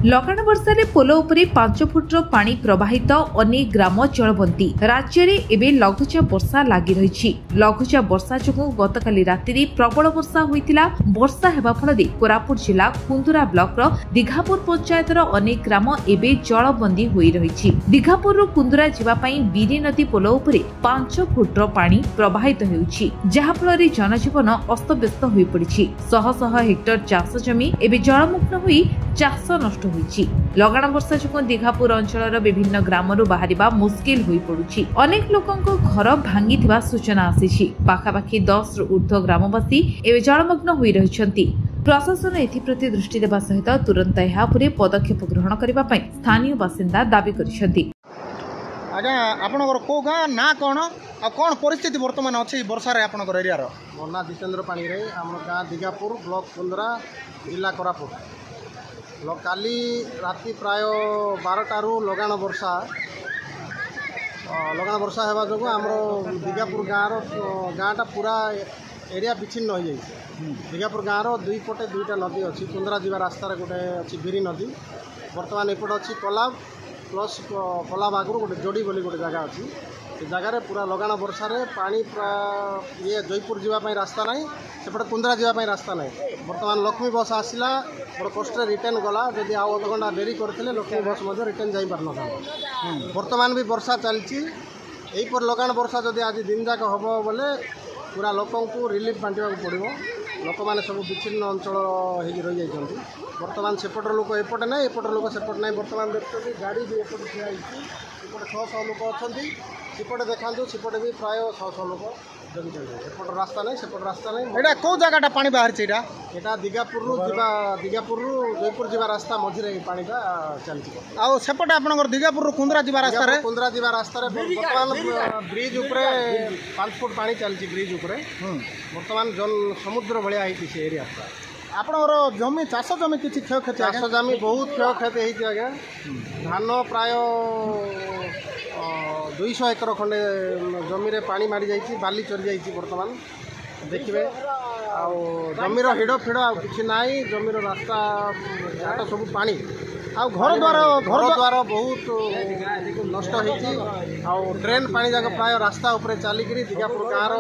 लगाण वर्षा पोल उपरे 5 फुट्र पानी प्रवाहित अनेक ग्राम जलबंदी। राज्य में एवं लघुचाप वर्षा लगी रही। लघुचाप वर्षा जो गतकाली राति प्रबल वर्षा होता। वर्षा हेबा फल कोरापुट जिला कुंदुरा ब्लॉक दीघापुर पंचायतर अनेक ग्राम एवं जलबंदी होई रही। दीघापुर कुंदुरा जीवाई बीरी नदी पोल उपरे 5 फुट्र पानी प्रवाहित होउछि, जहाफल जनजीवन अस्तव्यस्त हो पड़ी। शह शह हेक्टर चाष जमी एवं जलमग्न होई चाष नष्ट होइछि। लगाण वर्षा जो दीघापुर अंचल विभिन्न ग्रामरू बाहरिबा मुस्किल होई पड़ुछि। अनेक लोकंको घर भांगिथिबा सूचना आसीछि। पाखापाखि 10 रु ऊर्ध्व ग्रामवासी एवं जलमग्न होई रहिछन्ति। प्रशासन एथिप्रति दृष्टि देबा सहित तुरंत एहा उपरे पदक्षेप ग्रहण करिबा पई स्थानीय बासिंदा दाबी करिसन्ति। आज्ञा आपनकर को गाँ ना कौन आ कौन परिस्थिति वर्तमान अच्छी वर्षा आपनकर एरिया मो ना जितेन्द्र पाणी रे आम गाँ दीघापुर ब्लॉक कुंदरा जिला कोरापुट। काली राति प्राय 12टारू लगाण वर्षा हेबा जो आम दीघापुर गाँटा पूरा एरिया विच्छिन्न हो जाए। दीघापुर गाँव दुई पटे दुईटा नदी अच्छी। कुंदरा जीवा रास्तार गोटे अच्छी बीरी नदी। बर्तमान एपटे अच्छी कलाब प्लस कलाब आगुरी गोटे जोड़ी बोली गोटे जगह अच्छी। से जगार पूरा लगाण वर्षा पानी पूरा ये जयपुर जावाई रास्ता ना, सेपटे कुंदरा जावाई रास्ता ना। बर्तमान लक्ष्मी बस आसला बड़ कष्ट रिटर्न गला। जदि आउ अध घंटा डेरी करते लक्ष्मी बस रिटर्न जा पार न। बर्तमान भी वर्षा चलती यहीपर लगाण वर्षा जदि आज दिन जाक हम बोले पूरा लोक रिलीफ बांटा पड़ो। लोक मैंने सब विच्छिन्न अंचल हो रही जाती। बर्तमान सेपटर लोक एपटे ना, एपटर लोक सेपटे ना। बर्तमान देखते गाड़ी भी एपटे ठिया होपटे 600 लोक अच्छा। सेपटे देखा सेपटे भी प्राय 600 लोक जमी चलते। एपट रास्ता नहीं, सेपट रास्ता नहीं। एटा कौ जगह पानी बाहर दीघापुर जयपुर जावा रास्ता मझे पानी चलती। आउ सेपटे आपनकर दीघापुर कुंदरा जावा रास्ता कुंदरा जावा रास्ता बर्तमान ब्रिज उपरे 5 फुट पानी चलती। ब्रिज उपरे बर्तमान जल समुद्र भाया होती से एरिया। आपनकर जमी चाष जमी किसी क्षयक्षति? चाष जमी बहुत क्षयक्षति होती आज्ञा। धान प्राय 200 एकर खंडे जमी रे पानी मारी जाइए, बाली चरी जाइए। बर्तमान देखिए जमीर हिड़ फिड़ आ कि ना, जमीर रास्ता सब पानी घर द्वार बहुत नष्ट होती। ड्रेन पानी जाक प्राय रास्ता उपरे चलिक दीघापुर गाँव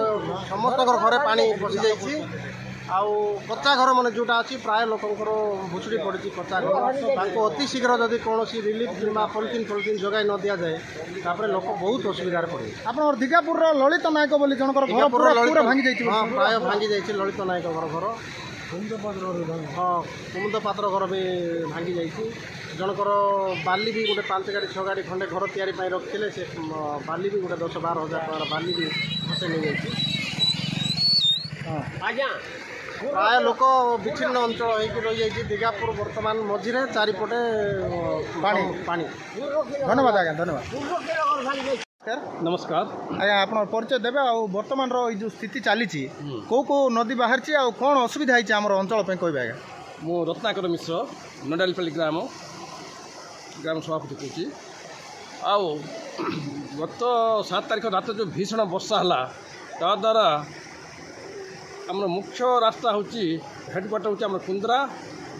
समस्त घरे पानी पशि जाइए। कच्चा घर मैंने जोटा अच्छी प्राय लोकंर भुचुड़ी पड़ी कच्चा घर। अति शीघ्र जदि कौन रिलीफ कि पॉलिथिन जगह न दि जाए तापर लोक बहुत असुविधा पड़े। आप दीघापुर ललित नायक बोली जनकर घर भांगी जाइए। हाँ प्राय भांगी जाइए। ललित नायक घर हाँ कुमुद पात्र घर भी भांगी जाइए। जनकर बाली भी गोटे 5 गाड़ी 6 गाड़ी खंडे घर तैयारी रखते से बाली भी गोटे 10-12 हजार टकर बाली भी खसे नहीं जाइए। आज्ञा प्राय लोक विच्छिन्न अंचल हो रही है। दीघापुर बर्तमान मझे चारिपटे पानी पानी। धन्यवाद आज्ञा, धन्यवाद। नमस्कार आज्ञा, आप परिचय देवे। बर्तमान जो स्थिति चली कौ कौ नदी बाहर कौन असुविधा है आम अंचल कहे आज्ञा? मु रत्नाकर मिश्र नडालीपल्ली ग्राम सभापति कौची। गत 7 तारिख रात जो भीषण वर्षा है ताद्वारा आम मुख्य रास्ता हूँ हेडक्वार्टर हूँ कुंदरा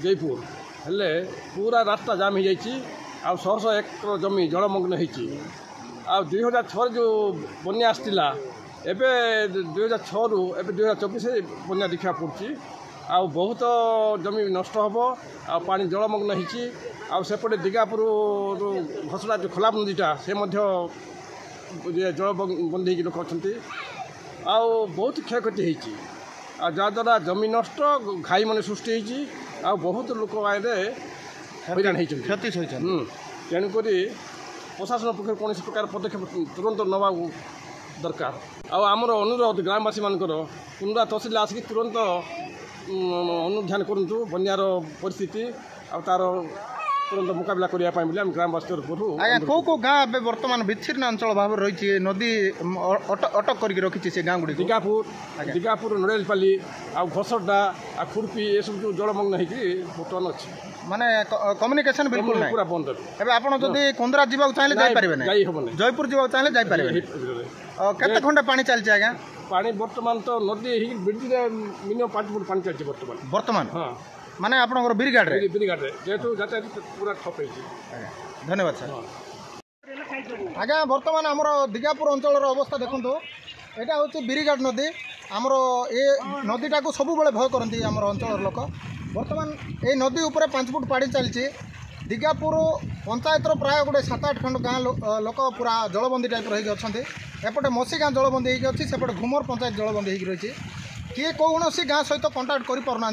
जयपुर हेले पूरा रास्ता जाम हो जाइए। 100 एकर जमी जलमग्न होती। 2006 जो बन्या आसला एवं 2006 रु 2024 बन्या देखा पड़ी। बहुत जमी नष्ट हम पानी जलमग्न होपटे दीघापुर घसड़ा जो खोलाब नदीटा से जलबंदी लोक अच्छा। बहुत क्षयक्षति होती जहाँद्वारा जमी नष्ट घाई मन सृष्टि होती। बहुत लोक हैरान क्षति तेणुक प्रशासन पक्ष कौन प्रकार पदक्षेप तुरंत नवा दरकार। आमर अनुरोध ग्रामवासी मानकर कुंदरा तहसिल आसिक तुरंत अनुध्यान करूँ बन्यार परिस्थिति तार तुरंत मुकाबला करने ग्रामवासी तरफ। कौ कौ गाँ बर्तमान विच्छिन्न अंचल भाव रही नदी अटक कर रखी से गाँ गुड़ी? दीघापुर नडालीपल्ली घसड़ा खुरपी ये सब जो जलमग्न होर्तमान अच्छी माने कम्युनिकेशन बिल्कुल पूरा बंद। एबे आपण जदि कुंदरा जीवा चाहे जाई परिबे नै, जयपुर जीवा चाहे जाई परिबे। केते खंडे पानी चलछि आगा? पानी वर्तमान तो नदी ब्रिज रे मिनिमम 5 फुट पानी चलछि वर्तमान। वर्तमान हां माने आपनकर ब्रिगेड रे जेहेतु यातायात पूरा ठप है। धन्यवाद सर। आज्ञा बर्तमान आमर दिगापुर अंचल अवस्था देखु यहाँ हूँ ब्रिगेड नदी आमर ए नदीटा को सब भय करती आम अंचल लोक बर्तमान ये नदी उपर 5 फुट पाड़ी चलती दिगापुर पंचायतर प्राय गोटे 7-8 खंड गाँ लोक पूरा जलबंदी टाइप रही अच्छा एपटे मसी गाँ जलबंदी होगी सेपटे घुमर पंचायत जलबंदी होगी किए कौन गाँ सहित कंटाक्ट करना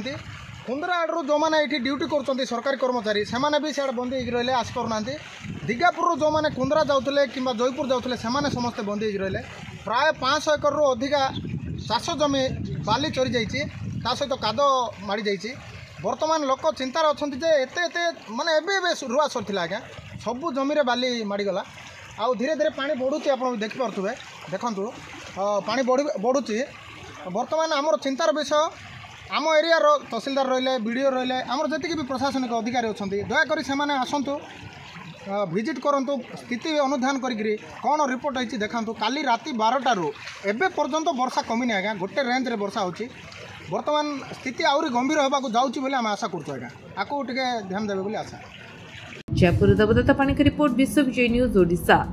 कुंदरा आड़ू जो मैंने ये ड्यूटी कर सरकारी कर्मचारी से भी सियाड़े बंदी होगी रही आस करना दिगापुर जो मैंने कुंदरा जाऊे कि जयपुर जाऊे से समस्ते बंदी होगी रही प्राय 500 एकड़ अधिका चाष जमी बाली चरी जाइए सहित काद माड़ी जाइए बर्तमान लोक चिंतार अच्छा एते माने एबे रुआ सर आज्ञा सबू जमी बाली माड़गला आउ धीरे धीरे पानी बढ़ुची आप देखिपे देखु पानी बढ़ुची बर्तमान आमर चिंतार विषय आम एरिया तहसीलदार रही बीडीओ रही आमर जी भी प्रशासनिक अधिकारी अच्छा दयाकोरी से आसतु विजिट करूँ स्थिति अनुधान करी कौन रिपोर्ट होती देखा काली राति 12 रू एबे पर्यंत वर्षा कमिनी आज्ञा गोटे रेंज रे वर्षा होची बर्तमान स्थिति आहरी गंभीर होगा जाऊँगी बोली आम आशा करूँ आज्ञा आपको ध्यान देवे बोली आशा। जयपुर देवदत्ता पाणिक रिपोर्ट विश्व विजय न्यूज ओडिशा।